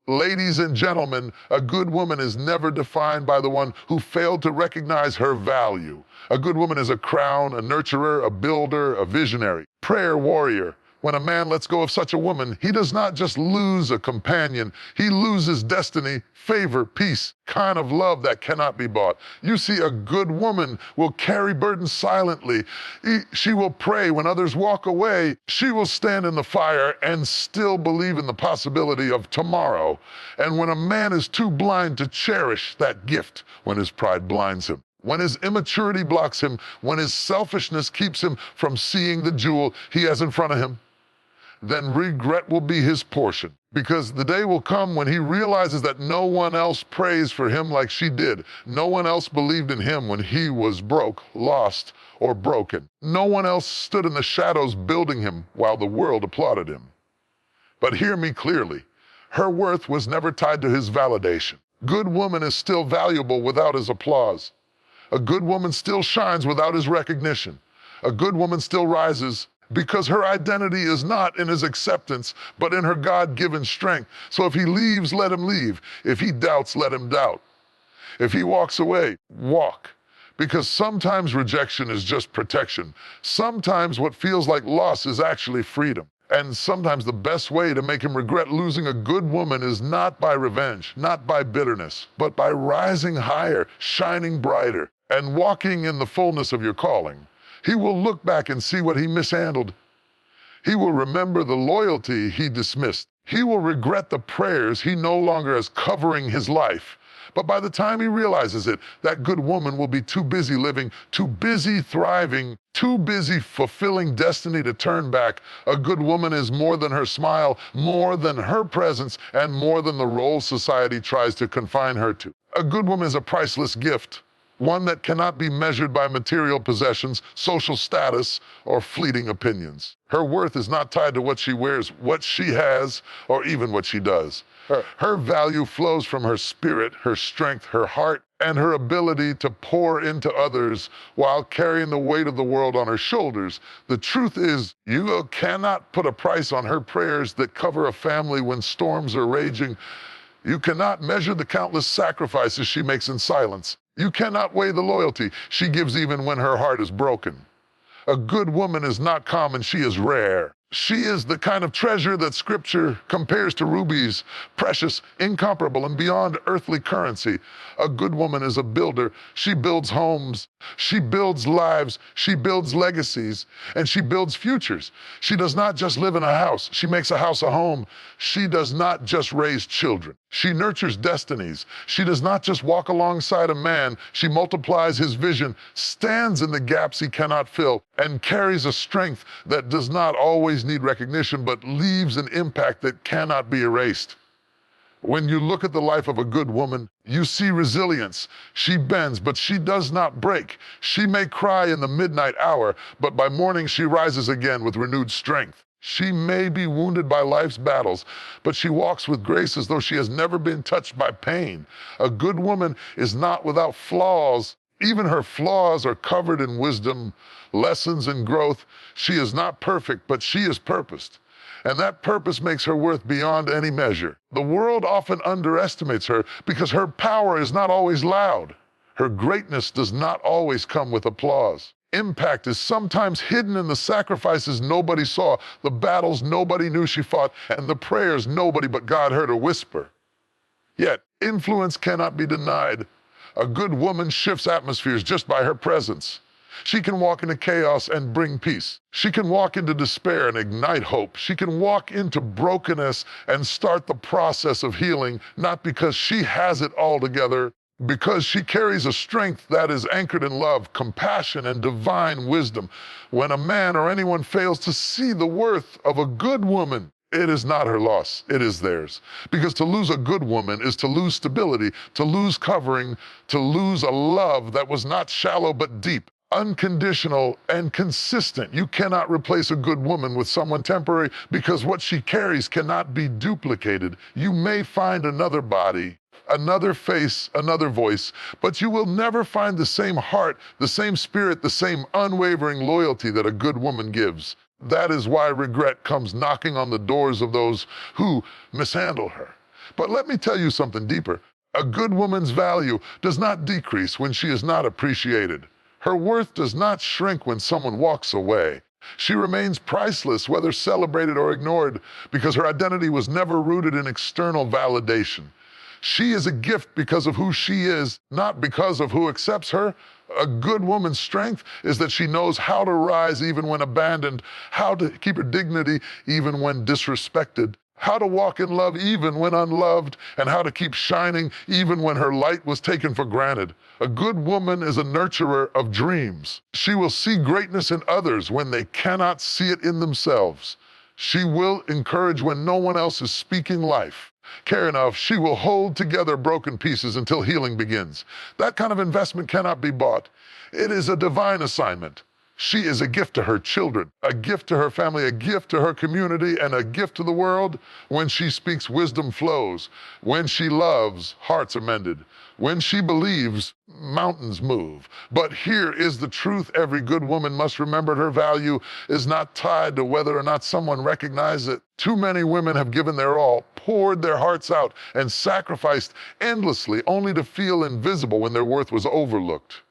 Ladies and gentlemen, a good woman is never defined by the one who failed to recognize her value. A good woman is a crown, a nurturer, a builder, a visionary, prayer warrior. When a man lets go of such a woman, he does not just lose a companion, he loses destiny, favor, peace, kind of love that cannot be bought. You see, a good woman will carry burdens silently. She will pray when others walk away. She will stand in the fire and still believe in the possibility of tomorrow. And when a man is too blind to cherish that gift, when his pride blinds him, when his immaturity blocks him, when his selfishness keeps him from seeing the jewel he has in front of him, then regret will be his portion. Because the day will come when he realizes that no one else prays for him like she did. No one else believed in him when he was broke, lost, or broken. No one else stood in the shadows building him while the world applauded him. But hear me clearly. Her worth was never tied to his validation. Good woman is still valuable without his applause. A good woman still shines without his recognition. A good woman still rises because her identity is not in his acceptance, but in her God-given strength. So if he leaves, let him leave. If he doubts, let him doubt. If he walks away, walk. Because sometimes rejection is just protection. Sometimes what feels like loss is actually freedom. And sometimes the best way to make him regret losing a good woman is not by revenge, not by bitterness, but by rising higher, shining brighter, and walking in the fullness of your calling. He will look back and see what he mishandled. He will remember the loyalty he dismissed. He will regret the prayers he no longer has covering his life. But by the time he realizes it, that good woman will be too busy living, too busy thriving, too busy fulfilling destiny to turn back. A good woman is more than her smile, more than her presence, and more than the role society tries to confine her to. A good woman is a priceless gift. One that cannot be measured by material possessions, social status, or fleeting opinions. Her worth is not tied to what she wears, what she has, or even what she does. Her value flows from her spirit, her strength, her heart, and her ability to pour into others while carrying the weight of the world on her shoulders. The truth is, you cannot put a price on her prayers that cover a family when storms are raging. You cannot measure the countless sacrifices she makes in silence. You cannot weigh the loyalty she gives even when her heart is broken. A good woman is not common, she is rare. She is the kind of treasure that Scripture compares to rubies, precious, incomparable, and beyond earthly currency. A good woman is a builder. She builds homes, she builds lives, she builds legacies, and she builds futures. She does not just live in a house, she makes a house a home. She does not just raise children. She nurtures destinies. She does not just walk alongside a man, she multiplies his vision, stands in the gaps he cannot fill, and carries a strength that does not always need recognition, but leaves an impact that cannot be erased. When you look at the life of a good woman, you see resilience. She bends, but she does not break. She may cry in the midnight hour, but by morning she rises again with renewed strength. She may be wounded by life's battles, but she walks with grace as though she has never been touched by pain. A good woman is not without flaws. Even her flaws are covered in wisdom, lessons, and growth. She is not perfect, but she is purposed. And that purpose makes her worth beyond any measure. The world often underestimates her because her power is not always loud. Her greatness does not always come with applause. Impact is sometimes hidden in the sacrifices nobody saw, the battles nobody knew she fought, and the prayers nobody but God heard her whisper. Yet, influence cannot be denied. A good woman shifts atmospheres just by her presence. She can walk into chaos and bring peace. She can walk into despair and ignite hope. She can walk into brokenness and start the process of healing, not because she has it all together, because she carries a strength that is anchored in love, compassion, and divine wisdom. When a man or anyone fails to see the worth of a good woman, it is not her loss, it is theirs. Because to lose a good woman is to lose stability, to lose covering, to lose a love that was not shallow but deep, unconditional and consistent. You cannot replace a good woman with someone temporary because what she carries cannot be duplicated. You may find another body, another face, another voice, but you will never find the same heart, the same spirit, the same unwavering loyalty that a good woman gives. That is why regret comes knocking on the doors of those who mishandle her. But let me tell you something deeper. A good woman's value does not decrease when she is not appreciated. Her worth does not shrink when someone walks away. She remains priceless, whether celebrated or ignored, because her identity was never rooted in external validation. She is a gift because of who she is, not because of who accepts her. A good woman's strength is that she knows how to rise even when abandoned, how to keep her dignity even when disrespected, how to walk in love even when unloved, and how to keep shining even when her light was taken for granted. A good woman is a nurturer of dreams. She will see greatness in others when they cannot see it in themselves. She will encourage when no one else is speaking life. Care enough, she will hold together broken pieces until healing begins. That kind of investment cannot be bought. It is a divine assignment. She is a gift to her children, a gift to her family, a gift to her community, and a gift to the world. When she speaks, wisdom flows. When she loves, hearts are mended. When she believes, mountains move. But here is the truth every good woman must remember: her value is not tied to whether or not someone recognizes it. Too many women have given their all, poured their hearts out, and sacrificed endlessly only to feel invisible when their worth was overlooked.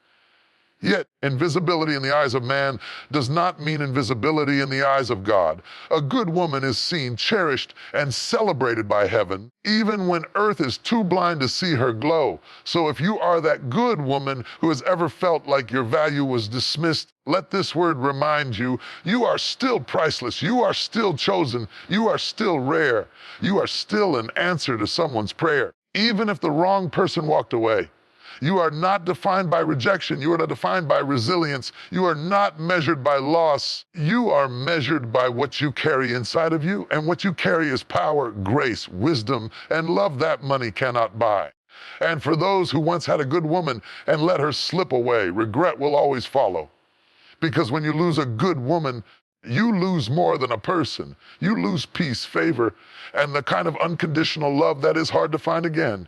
Yet, invisibility in the eyes of man does not mean invisibility in the eyes of God. A good woman is seen, cherished, and celebrated by heaven, even when earth is too blind to see her glow. So if you are that good woman who has ever felt like your value was dismissed, let this word remind you: you are still priceless, you are still chosen, you are still rare, you are still an answer to someone's prayer, even if the wrong person walked away. You are not defined by rejection. You are not defined by resilience. You are not measured by loss. You are measured by what you carry inside of you, and what you carry is power, grace, wisdom, and love that money cannot buy. And for those who once had a good woman and let her slip away, regret will always follow. Because when you lose a good woman, you lose more than a person. You lose peace, favor, and the kind of unconditional love that is hard to find again.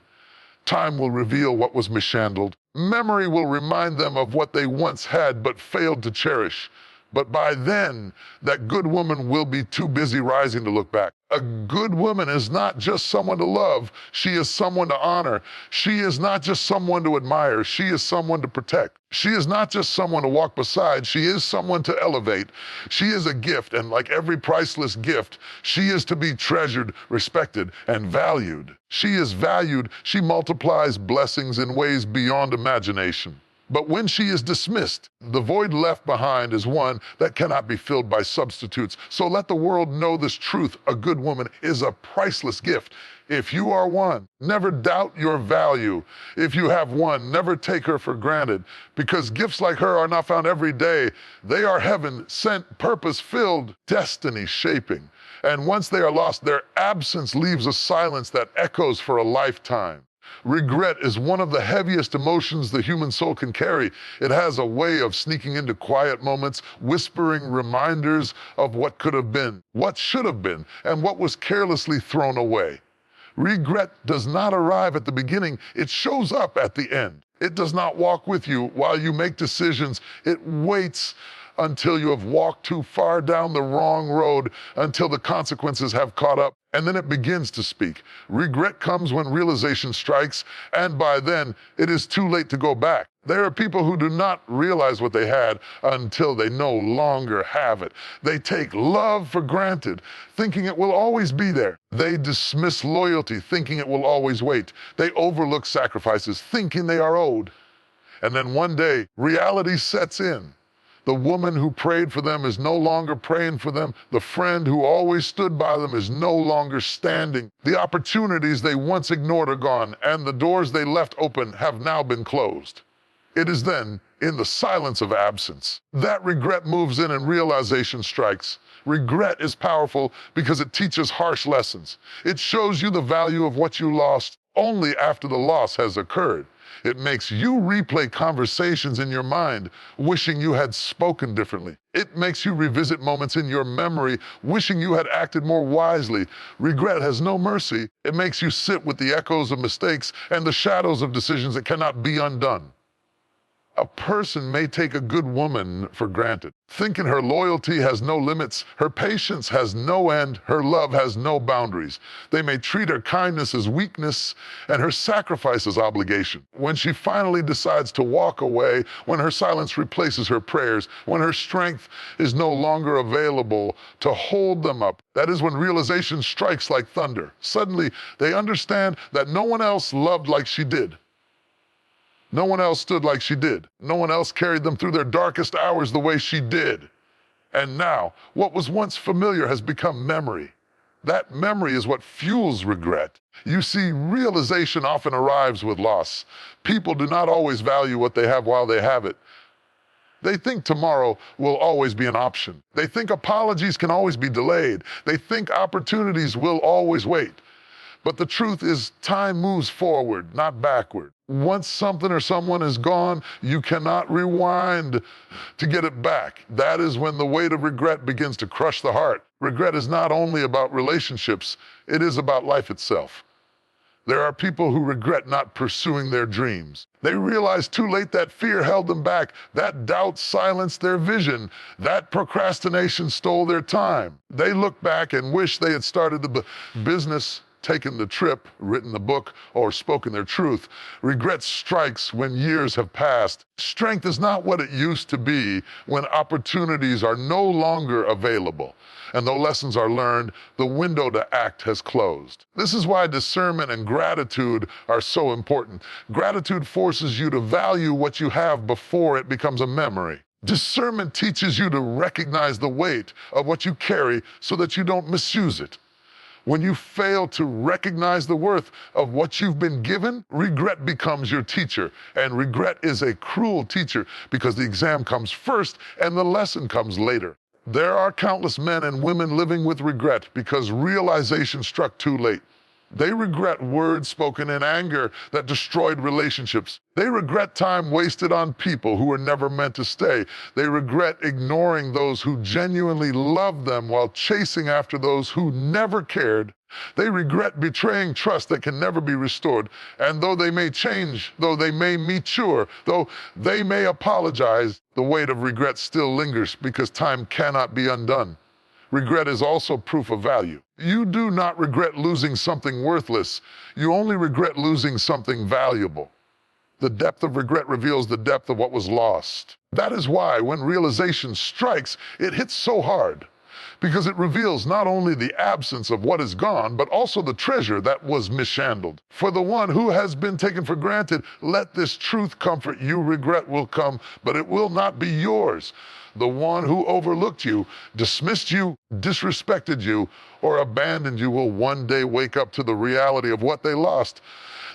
Time will reveal what was mishandled. Memory will remind them of what they once had but failed to cherish. But by then, that good woman will be too busy rising to look back. A good woman is not just someone to love. She is someone to honor. She is not just someone to admire. She is someone to protect. She is not just someone to walk beside. She is someone to elevate. She is a gift, and like every priceless gift, she is to be treasured, respected, and valued. She is valued. She multiplies blessings in ways beyond imagination. But when she is dismissed, the void left behind is one that cannot be filled by substitutes. So let the world know this truth: a good woman is a priceless gift. If you are one, never doubt your value. If you have one, never take her for granted, because gifts like her are not found every day. They are heaven sent, purpose-filled, destiny-shaping. And once they are lost, their absence leaves a silence that echoes for a lifetime. Regret is one of the heaviest emotions the human soul can carry. It has a way of sneaking into quiet moments, whispering reminders of what could have been, what should have been, and what was carelessly thrown away. Regret does not arrive at the beginning. It shows up at the end. It does not walk with you while you make decisions. It waits until you have walked too far down the wrong road, until the consequences have caught up, and then it begins to speak. Regret comes when realization strikes, and by then, it is too late to go back. There are people who do not realize what they had until they no longer have it. They take love for granted, thinking it will always be there. They dismiss loyalty, thinking it will always wait. They overlook sacrifices, thinking they are owed. And then one day, reality sets in. The woman who prayed for them is no longer praying for them. The friend who always stood by them is no longer standing. The opportunities they once ignored are gone, and the doors they left open have now been closed. It is then, in the silence of absence, that regret moves in and realization strikes. Regret is powerful because it teaches harsh lessons. It shows you the value of what you lost only after the loss has occurred. It makes you replay conversations in your mind, wishing you had spoken differently. It makes you revisit moments in your memory, wishing you had acted more wisely. Regret has no mercy. It makes you sit with the echoes of mistakes and the shadows of decisions that cannot be undone. A person may take a good woman for granted, thinking her loyalty has no limits, her patience has no end, her love has no boundaries. They may treat her kindness as weakness and her sacrifice as obligation. When she finally decides to walk away, when her silence replaces her prayers, when her strength is no longer available to hold them up, that is when realization strikes like thunder. Suddenly, they understand that no one else loved like she did. No one else stood like she did. No one else carried them through their darkest hours the way she did. And now, what was once familiar has become memory. That memory is what fuels regret. You see, realization often arrives with loss. People do not always value what they have while they have it. They think tomorrow will always be an option. They think apologies can always be delayed. They think opportunities will always wait. But the truth is, time moves forward, not backward. Once something or someone is gone, you cannot rewind to get it back. That is when the weight of regret begins to crush the heart. Regret is not only about relationships, it is about life itself. There are people who regret not pursuing their dreams. They realize too late that fear held them back, that doubt silenced their vision, that procrastination stole their time. They look back and wish they had started the business, taken the trip, written the book, or spoken their truth. Regret strikes when years have passed. Strength is not what it used to be when opportunities are no longer available. And though lessons are learned, the window to act has closed. This is why discernment and gratitude are so important. Gratitude forces you to value what you have before it becomes a memory. Discernment teaches you to recognize the weight of what you carry so that you don't misuse it. When you fail to recognize the worth of what you've been given, regret becomes your teacher. And regret is a cruel teacher because the exam comes first and the lesson comes later. There are countless men and women living with regret because realization struck too late. They regret words spoken in anger that destroyed relationships. They regret time wasted on people who were never meant to stay. They regret ignoring those who genuinely loved them while chasing after those who never cared. They regret betraying trust that can never be restored. And though they may change, though they may mature, though they may apologize, the weight of regret still lingers because time cannot be undone. Regret is also proof of value. You do not regret losing something worthless. You only regret losing something valuable. The depth of regret reveals the depth of what was lost. That is why when realization strikes, it hits so hard, because it reveals not only the absence of what is gone, but also the treasure that was mishandled. For the one who has been taken for granted, let this truth comfort you. Regret will come, but it will not be yours. The one who overlooked you, dismissed you, disrespected you, or abandoned you will one day wake up to the reality of what they lost.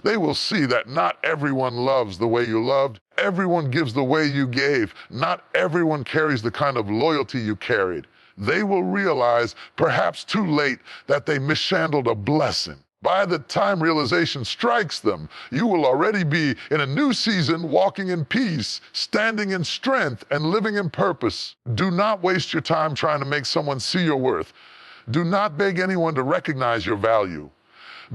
They will see that not everyone loves the way you loved. Everyone gives the way you gave. Not everyone carries the kind of loyalty you carried. They will realize, perhaps too late, that they mishandled a blessing. By the time realization strikes them, you will already be in a new season, walking in peace, standing in strength, and living in purpose. Do not waste your time trying to make someone see your worth. Do not beg anyone to recognize your value.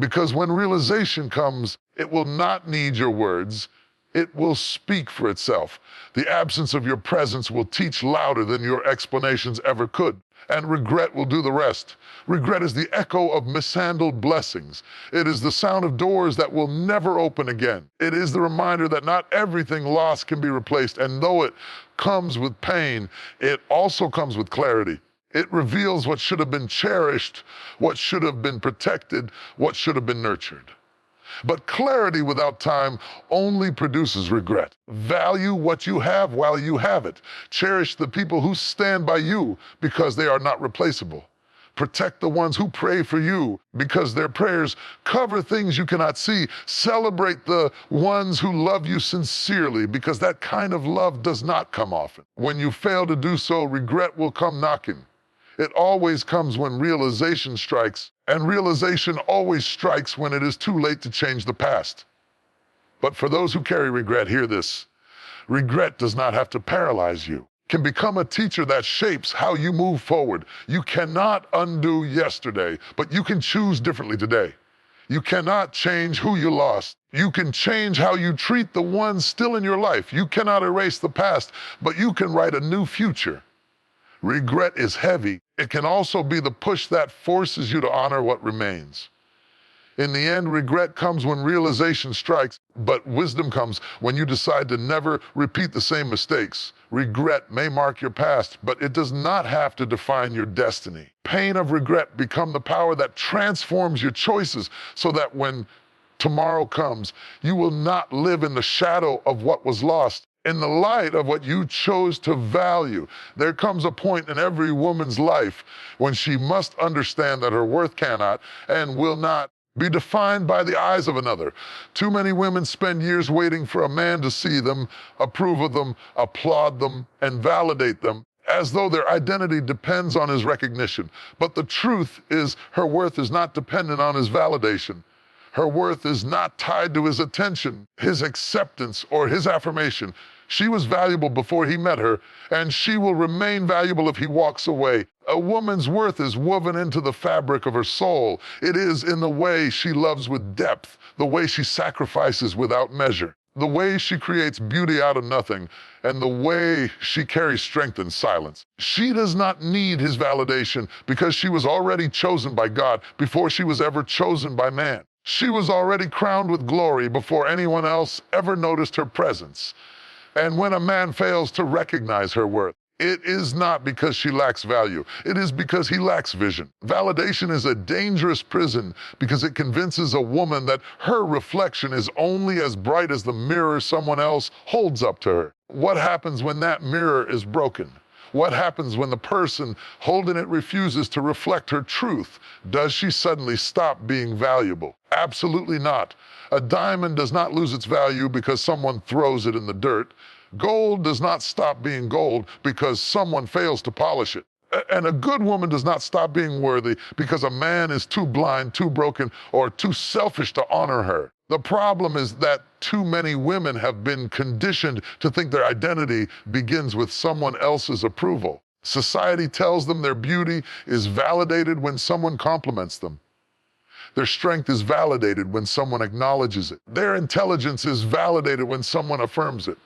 Because when realization comes, it will not need your words. It will speak for itself. The absence of your presence will teach louder than your explanations ever could. And regret will do the rest. Regret is the echo of mishandled blessings. It is the sound of doors that will never open again. It is the reminder that not everything lost can be replaced, and though it comes with pain, it also comes with clarity. It reveals what should have been cherished, what should have been protected, what should have been nurtured. But clarity without time only produces regret. Value what you have while you have it. Cherish the people who stand by you because they are not replaceable. Protect the ones who pray for you because their prayers cover things you cannot see. Celebrate the ones who love you sincerely because that kind of love does not come often. When you fail to do so, regret will come knocking. It always comes when realization strikes, and realization always strikes when it is too late to change the past. But for those who carry regret, hear this. Regret does not have to paralyze you. It can become a teacher that shapes how you move forward. You cannot undo yesterday, but you can choose differently today. You cannot change who you lost. You can change how you treat the ones still in your life. You cannot erase the past, but you can write a new future. Regret is heavy. It can also be the push that forces you to honor what remains. In the end, regret comes when realization strikes, but wisdom comes when you decide to never repeat the same mistakes. Regret may mark your past, but it does not have to define your destiny. Pain of regret becomes the power that transforms your choices so that when tomorrow comes, you will not live in the shadow of what was lost, in the light of what you chose to value. There comes a point in every woman's life when she must understand that her worth cannot and will not be defined by the eyes of another. Too many women spend years waiting for a man to see them, approve of them, applaud them, and validate them, as though their identity depends on his recognition. But the truth is, her worth is not dependent on his validation. Her worth is not tied to his attention, his acceptance, or his affirmation. She was valuable before he met her, and she will remain valuable if he walks away. A woman's worth is woven into the fabric of her soul. It is in the way she loves with depth, the way she sacrifices without measure, the way she creates beauty out of nothing, and the way she carries strength in silence. She does not need his validation because she was already chosen by God before she was ever chosen by man. She was already crowned with glory before anyone else ever noticed her presence. And when a man fails to recognize her worth, it is not because she lacks value. It is because he lacks vision. Validation is a dangerous prison because it convinces a woman that her reflection is only as bright as the mirror someone else holds up to her. What happens when that mirror is broken? What happens when the person holding it refuses to reflect her truth? Does she suddenly stop being valuable? Absolutely not. A diamond does not lose its value because someone throws it in the dirt. Gold does not stop being gold because someone fails to polish it. And a good woman does not stop being worthy because a man is too blind, too broken, or too selfish to honor her. The problem is that too many women have been conditioned to think their identity begins with someone else's approval. Society tells them their beauty is validated when someone compliments them. Their strength is validated when someone acknowledges it. Their intelligence is validated when someone affirms it.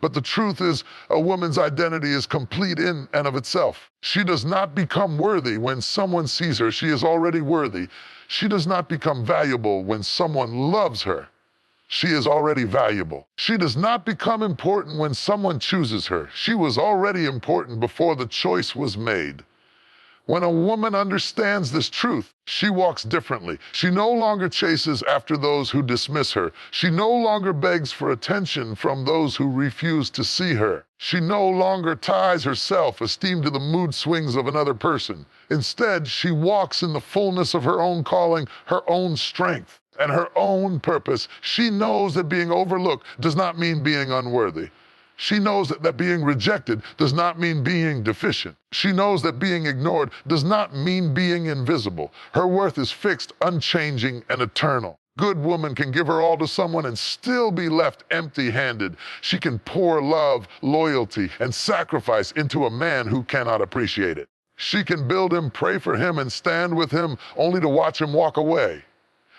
But the truth is, a woman's identity is complete in and of itself. She does not become worthy when someone sees her. She is already worthy. She does not become valuable when someone loves her. She is already valuable. She does not become important when someone chooses her. She was already important before the choice was made. When a woman understands this truth, she walks differently. She no longer chases after those who dismiss her. She no longer begs for attention from those who refuse to see her. She no longer ties her self-esteem to the mood swings of another person. Instead, she walks in the fullness of her own calling, her own strength, and her own purpose. She knows that being overlooked does not mean being unworthy. She knows that being rejected does not mean being deficient. She knows that being ignored does not mean being invisible. Her worth is fixed, unchanging, and eternal. Good woman can give her all to someone and still be left empty-handed. She can pour love, loyalty, and sacrifice into a man who cannot appreciate it. She can build him, pray for him, and stand with him only to watch him walk away.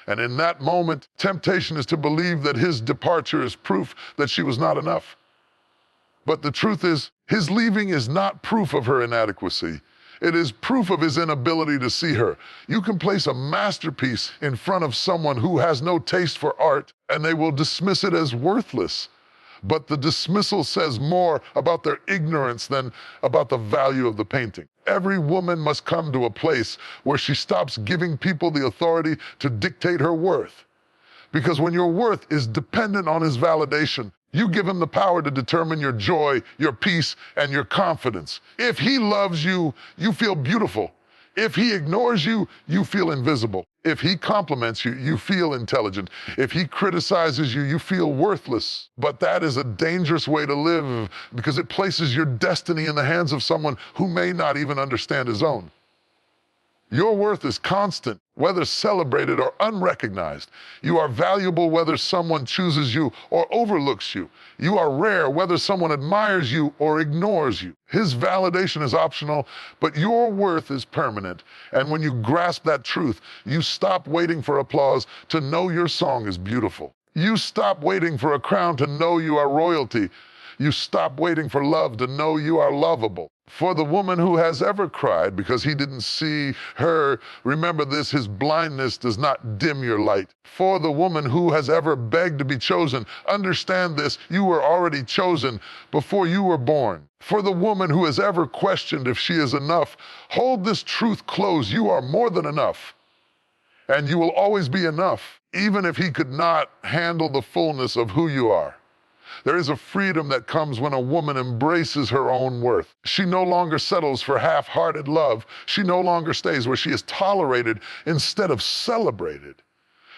And in that moment, temptation is to believe that his departure is proof that she was not enough. But the truth is, his leaving is not proof of her inadequacy. It is proof of his inability to see her. You can place a masterpiece in front of someone who has no taste for art, and they will dismiss it as worthless. But the dismissal says more about their ignorance than about the value of the painting. Every woman must come to a place where she stops giving people the authority to dictate her worth. Because when your worth is dependent on his validation, you give him the power to determine your joy, your peace, and your confidence. If he loves you, you feel beautiful. If he ignores you, you feel invisible. If he compliments you, you feel intelligent. If he criticizes you, you feel worthless. But that is a dangerous way to live because it places your destiny in the hands of someone who may not even understand his own. Your worth is constant, whether celebrated or unrecognized. You are valuable whether someone chooses you or overlooks you. You are rare whether someone admires you or ignores you. His validation is optional, but your worth is permanent. And when you grasp that truth, you stop waiting for applause to know your song is beautiful. You stop waiting for a crown to know you are royalty. You stop waiting for love to know you are lovable. For the woman who has ever cried because he didn't see her, remember this, his blindness does not dim your light. For the woman who has ever begged to be chosen, understand this, you were already chosen before you were born. For the woman who has ever questioned if she is enough, hold this truth close, you are more than enough. And you will always be enough, even if he could not handle the fullness of who you are. There is a freedom that comes when a woman embraces her own worth. She no longer settles for half-hearted love. She no longer stays where she is tolerated instead of celebrated.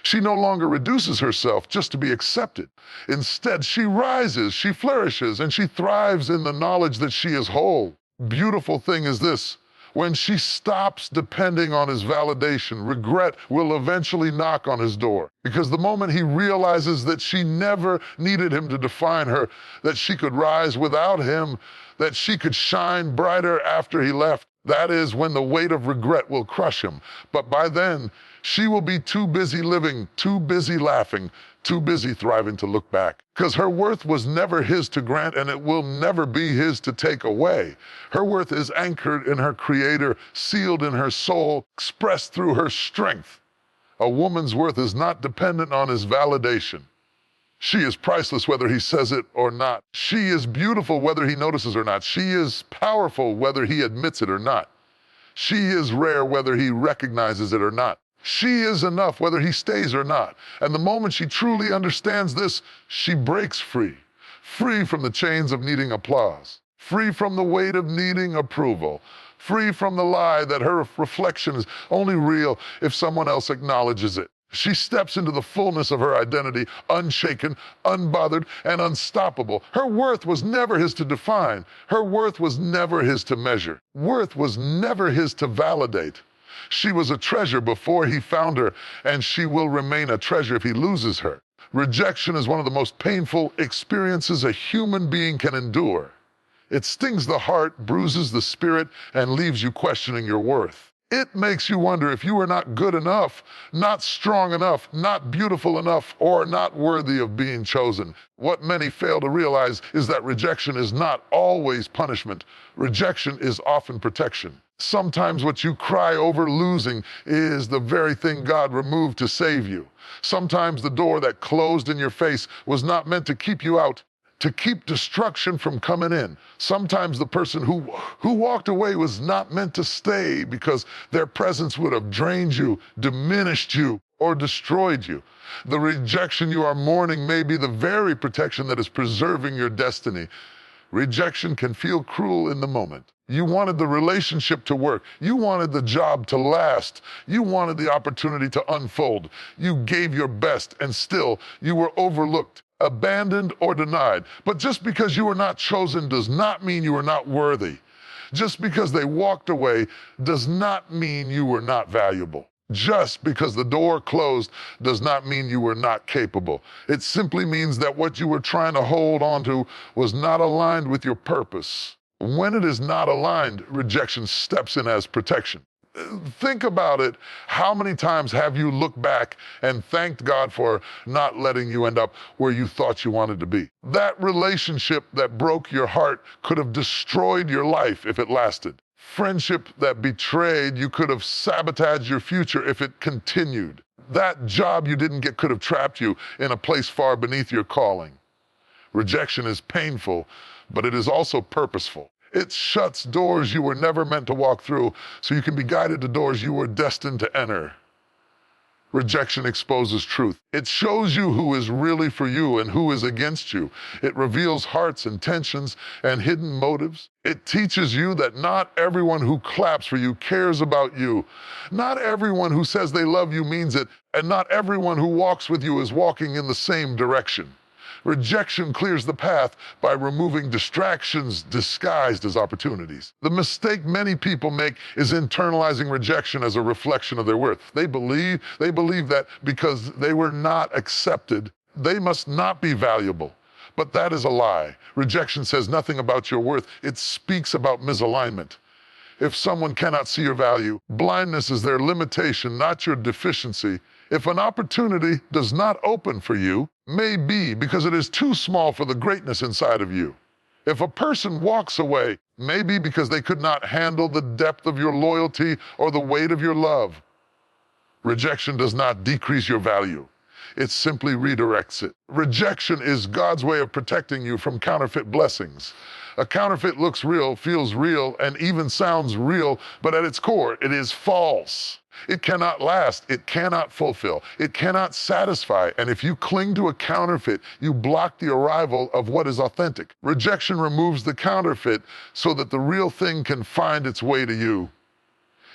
She no longer reduces herself just to be accepted. Instead, she rises, she flourishes, and she thrives in the knowledge that she is whole. Beautiful thing is this. When she stops depending on his validation, regret will eventually knock on his door. Because the moment he realizes that she never needed him to define her, that she could rise without him, that she could shine brighter after he left, that is when the weight of regret will crush him. But by then, she will be too busy living, too busy laughing, too busy thriving to look back. Because her worth was never his to grant, and it will never be his to take away. Her worth is anchored in her Creator, sealed in her soul, expressed through her strength. A woman's worth is not dependent on his validation. She is priceless whether he says it or not. She is beautiful whether he notices or not. She is powerful whether he admits it or not. She is rare whether he recognizes it or not. She is enough whether he stays or not. And the moment she truly understands this, she breaks free. Free from the chains of needing applause. Free from the weight of needing approval. Free from the lie that her reflection is only real if someone else acknowledges it. She steps into the fullness of her identity, unshaken, unbothered, and unstoppable. Her worth was never his to define. Her worth was never his to measure. Worth was never his to validate. She was a treasure before he found her, and she will remain a treasure if he loses her. Rejection is one of the most painful experiences a human being can endure. It stings the heart, bruises the spirit, and leaves you questioning your worth. It makes you wonder if you are not good enough, not strong enough, not beautiful enough, or not worthy of being chosen. What many fail to realize is that rejection is not always punishment. Rejection is often protection. Sometimes what you cry over losing is the very thing God removed to save you. Sometimes the door that closed in your face was not meant to keep you out, to keep destruction from coming in. Sometimes the person who walked away was not meant to stay because their presence would have drained you, diminished you, or destroyed you. The rejection you are mourning may be the very protection that is preserving your destiny. Rejection can feel cruel in the moment. You wanted the relationship to work. You wanted the job to last. You wanted the opportunity to unfold. You gave your best, and still you were overlooked, abandoned, or denied. But just because you were not chosen does not mean you were not worthy. Just because they walked away does not mean you were not valuable. Just because the door closed does not mean you were not capable. It simply means that what you were trying to hold on to was not aligned with your purpose. When it is not aligned, rejection steps in as protection. Think about it. How many times have you looked back and thanked God for not letting you end up where you thought you wanted to be? That relationship that broke your heart could have destroyed your life if it lasted. Friendship that betrayed you could have sabotaged your future if it continued. That job you didn't get could have trapped you in a place far beneath your calling. Rejection is painful, but it is also purposeful. It shuts doors you were never meant to walk through so you can be guided to doors you were destined to enter. Rejection exposes truth. It shows you who is really for you and who is against you. It reveals hearts, intentions, and hidden motives. It teaches you that not everyone who claps for you cares about you. Not everyone who says they love you means it, and not everyone who walks with you is walking in the same direction. Rejection clears the path by removing distractions disguised as opportunities. The mistake many people make is internalizing rejection as a reflection of their worth. They believe that because they were not accepted, they must not be valuable. But that is a lie. Rejection says nothing about your worth. It speaks about misalignment. If someone cannot see your value, blindness is their limitation, not your deficiency. If an opportunity does not open for you, may be because it is too small for the greatness inside of you. If a person walks away, may be because they could not handle the depth of your loyalty or the weight of your love. Rejection does not decrease your value. It simply redirects it. Rejection is God's way of protecting you from counterfeit blessings. A counterfeit looks real, feels real, and even sounds real, but at its core, it is false. It cannot last, it cannot fulfill, it cannot satisfy, and if you cling to a counterfeit, you block the arrival of what is authentic. Rejection removes the counterfeit so that the real thing can find its way to you.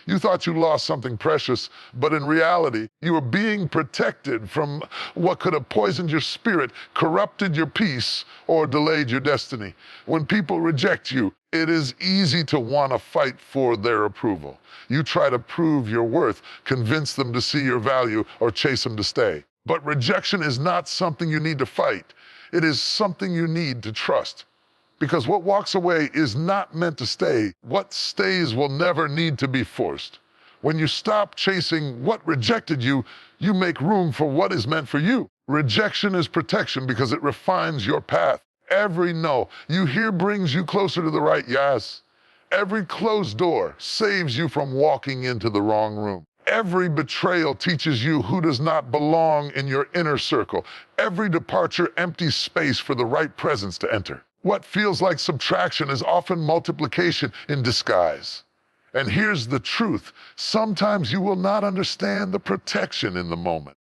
You thought you lost something precious, but in reality, you were being protected from what could have poisoned your spirit, corrupted your peace, or delayed your destiny. When people reject you, it is easy to want to fight for their approval. You try to prove your worth, convince them to see your value, or chase them to stay. But rejection is not something you need to fight. It is something you need to trust. Because what walks away is not meant to stay. What stays will never need to be forced. When you stop chasing what rejected you, you make room for what is meant for you. Rejection is protection because it refines your path. Every no you hear brings you closer to the right yes. Every closed door saves you from walking into the wrong room. Every betrayal teaches you who does not belong in your inner circle. Every departure empties space for the right presence to enter. What feels like subtraction is often multiplication in disguise. And here's the truth. Sometimes you will not understand the protection in the moment.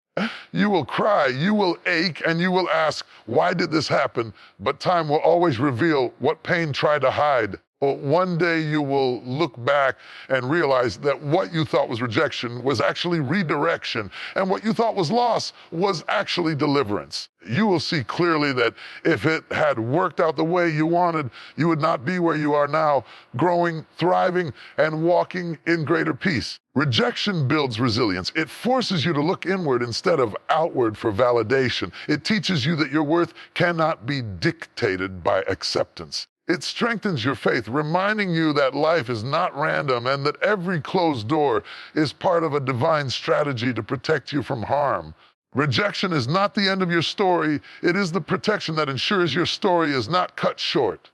You will cry, you will ache, and you will ask, why did this happen? But time will always reveal what pain tried to hide. Well, one day you will look back and realize that what you thought was rejection was actually redirection, and what you thought was loss was actually deliverance. You will see clearly that if it had worked out the way you wanted, you would not be where you are now, growing, thriving, and walking in greater peace. Rejection builds resilience. It forces you to look inward instead of outward for validation. It teaches you that your worth cannot be dictated by acceptance. It strengthens your faith, reminding you that life is not random and that every closed door is part of a divine strategy to protect you from harm. Rejection is not the end of your story. It is the protection that ensures your story is not cut short.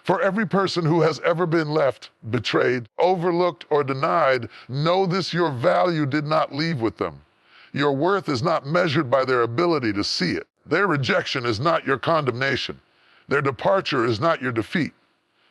For every person who has ever been left, betrayed, overlooked, or denied, know this: your value did not leave with them. Your worth is not measured by their ability to see it. Their rejection is not your condemnation. Their departure is not your defeat.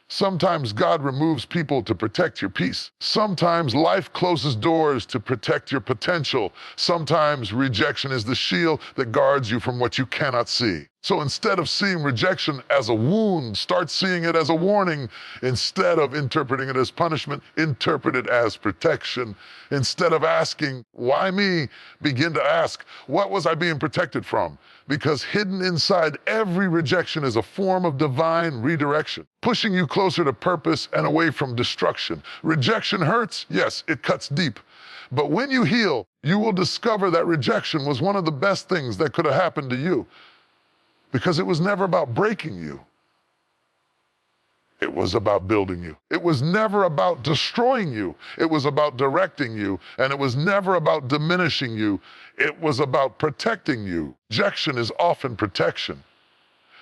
Sometimes God removes people to protect your peace. Sometimes life closes doors to protect your potential. Sometimes rejection is the shield that guards you from what you cannot see. So instead of seeing rejection as a wound, start seeing it as a warning. Instead of interpreting it as punishment, interpret it as protection. Instead of asking, why me? Begin to ask, what was I being protected from? Because hidden inside every rejection is a form of divine redirection, pushing you closer to purpose and away from destruction. Rejection hurts, yes, it cuts deep. But when you heal, you will discover that rejection was one of the best things that could have happened to you, because it was never about breaking you. It was about building you. It was never about destroying you. It was about directing you. And it was never about diminishing you. It was about protecting you. Rejection is often protection.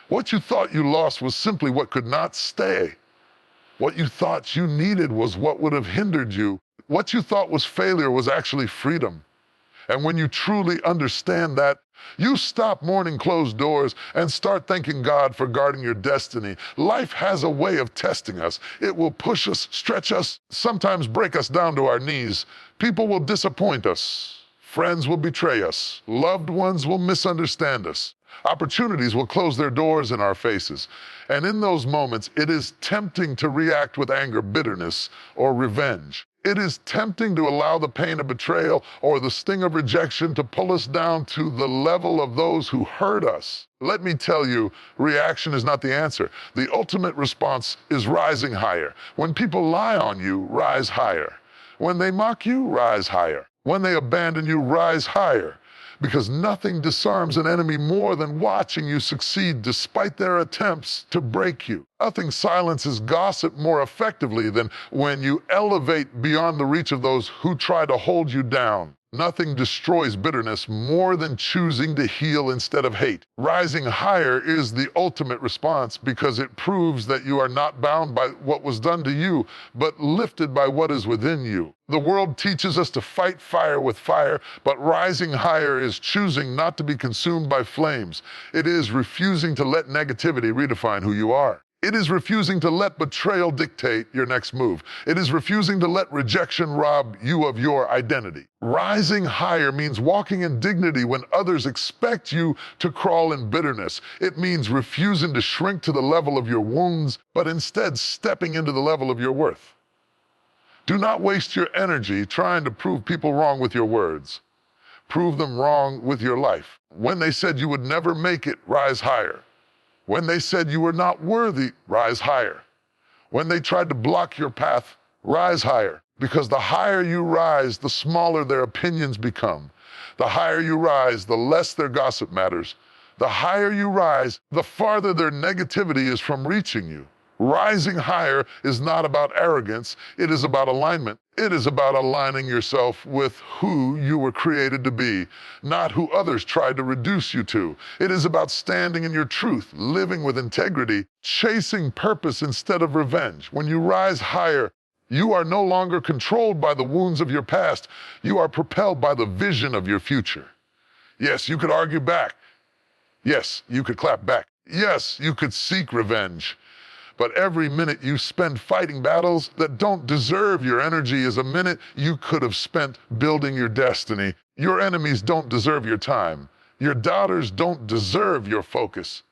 What you thought you lost was simply what could not stay. What you thought you needed was what would have hindered you. What you thought was failure was actually freedom. And when you truly understand that, you stop mourning closed doors and start thanking God for guarding your destiny. Life has a way of testing us. It will push us, stretch us, sometimes break us down to our knees. People will disappoint us. Friends will betray us. Loved ones will misunderstand us. Opportunities will close their doors in our faces. And in those moments, it is tempting to react with anger, bitterness, or revenge. It is tempting to allow the pain of betrayal or the sting of rejection to pull us down to the level of those who hurt us. Let me tell you, reaction is not the answer. The ultimate response is rising higher. When people lie on you, rise higher. When they mock you, rise higher. When they abandon you, rise higher. Because nothing disarms an enemy more than watching you succeed despite their attempts to break you. Nothing silences gossip more effectively than when you elevate beyond the reach of those who try to hold you down. Nothing destroys bitterness more than choosing to heal instead of hate. Rising higher is the ultimate response because it proves that you are not bound by what was done to you, but lifted by what is within you. The world teaches us to fight fire with fire, but rising higher is choosing not to be consumed by flames. It is refusing to let negativity redefine who you are. It is refusing to let betrayal dictate your next move. It is refusing to let rejection rob you of your identity. Rising higher means walking in dignity when others expect you to crawl in bitterness. It means refusing to shrink to the level of your wounds, but instead stepping into the level of your worth. Do not waste your energy trying to prove people wrong with your words. Prove them wrong with your life. When they said you would never make it, rise higher. When they said you were not worthy, rise higher. When they tried to block your path, rise higher. Because the higher you rise, the smaller their opinions become. The higher you rise, the less their gossip matters. The higher you rise, the farther their negativity is from reaching you. Rising higher is not about arrogance, it is about alignment. It is about aligning yourself with who you were created to be, not who others tried to reduce you to. It is about standing in your truth, living with integrity, chasing purpose instead of revenge. When you rise higher, you are no longer controlled by the wounds of your past. You are propelled by the vision of your future. Yes, you could argue back. Yes, you could clap back. Yes, you could seek revenge. But every minute you spend fighting battles that don't deserve your energy is a minute you could have spent building your destiny. Your enemies don't deserve your time. Your doubters don't deserve your focus.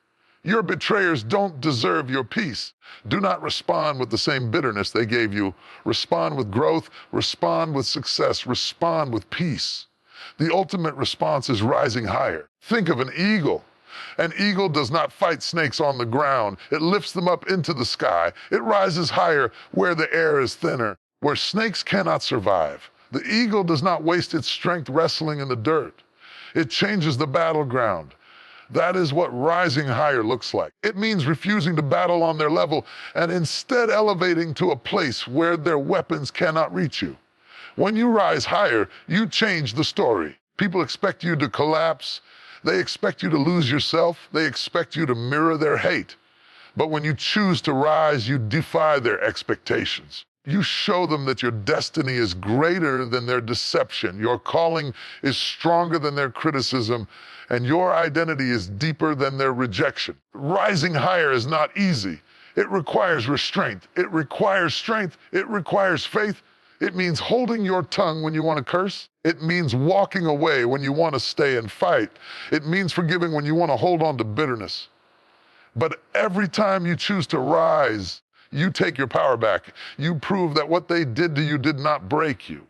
Your betrayers don't deserve your peace. Do not respond with the same bitterness they gave you. Respond with growth, respond with success, respond with peace. The ultimate response is rising higher. Think of an eagle. An eagle does not fight snakes on the ground. It lifts them up into the sky. It rises higher where the air is thinner, where snakes cannot survive. The eagle does not waste its strength wrestling in the dirt. It changes the battleground. That is what rising higher looks like. It means refusing to battle on their level and instead elevating to a place where their weapons cannot reach you. When you rise higher, you change the story. People expect you to collapse. They expect you to lose yourself. They expect you to mirror their hate. But when you choose to rise, you defy their expectations. You show them that your destiny is greater than their deception. Your calling is stronger than their criticism, and your identity is deeper than their rejection. Rising higher is not easy. It requires restraint. It requires strength. It requires faith. It means holding your tongue when you want to curse. It means walking away when you want to stay and fight. It means forgiving when you want to hold on to bitterness. But every time you choose to rise, you take your power back. You prove that what they did to you did not break you.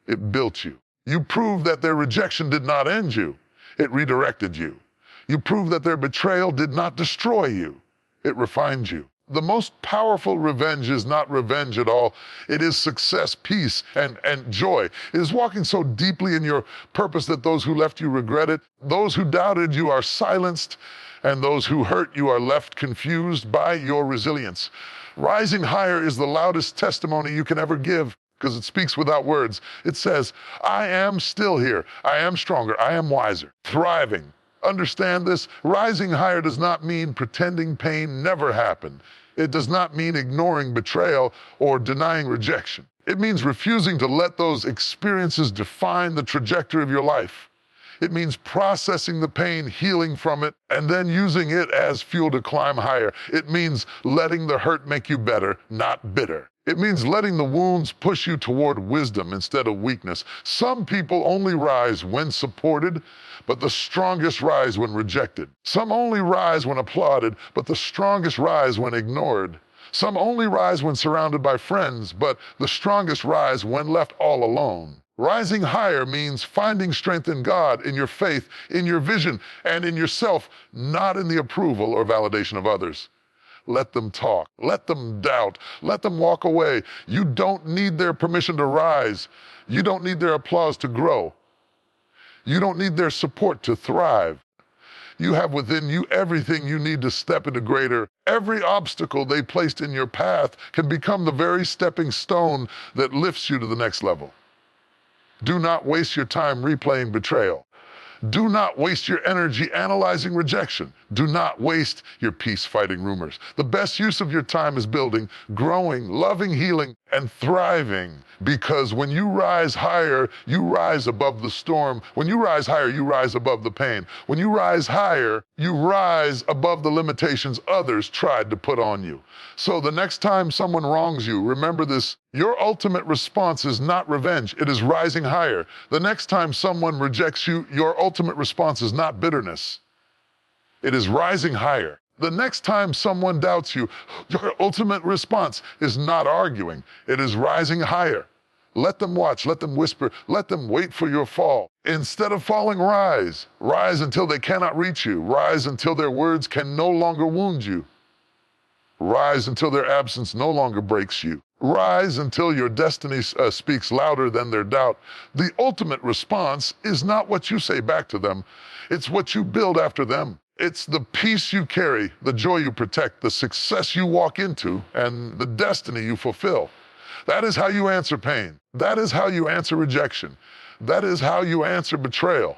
It built you. You prove that their rejection did not end you. It redirected you. You prove that their betrayal did not destroy you. It refined you. The most powerful revenge is not revenge at all. It is success, peace, and joy. It is walking so deeply in your purpose that those who left you regret it. Those who doubted you are silenced, and those who hurt you are left confused by your resilience. Rising higher is the loudest testimony you can ever give because it speaks without words. It says, I am still here. I am stronger. I am wiser. Thriving. Understand this. Rising higher does not mean pretending pain never happened. It does not mean ignoring betrayal or denying rejection. It means refusing to let those experiences define the trajectory of your life. It means processing the pain, healing from it, and then using it as fuel to climb higher. It means letting the hurt make you better, not bitter. It means letting the wounds push you toward wisdom instead of weakness. Some people only rise when supported, but the strongest rise when rejected. Some only rise when applauded, but the strongest rise when ignored. Some only rise when surrounded by friends, but the strongest rise when left all alone. Rising higher means finding strength in God, in your faith, in your vision, and in yourself, not in the approval or validation of others. Let them talk. Let them doubt. Let them walk away. You don't need their permission to rise. You don't need their applause to grow. You don't need their support to thrive. You have within you everything you need to step into greater. Every obstacle they placed in your path can become the very stepping stone that lifts you to the next level. Do not waste your time replaying betrayal. Do not waste your energy analyzing rejection. Do not waste your peace fighting rumors. The best use of your time is building, growing, loving, healing, and thriving. Because when you rise higher, you rise above the storm. When you rise higher, you rise above the pain. When you rise higher, you rise above the limitations others tried to put on you. So the next time someone wrongs you, remember this: your ultimate response is not revenge, it is rising higher. The next time someone rejects you, your ultimate response is not bitterness, it is rising higher. The next time someone doubts you, your ultimate response is not arguing, it is rising higher. Let them watch, let them whisper, let them wait for your fall. Instead of falling, rise. Rise until they cannot reach you. Rise until their words can no longer wound you. Rise until their absence no longer breaks you. Rise until your destiny speaks louder than their doubt. The ultimate response is not what you say back to them. It's what you build after them. It's the peace you carry, the joy you protect, the success you walk into, and the destiny you fulfill. That is how you answer pain. That is how you answer rejection. That is how you answer betrayal.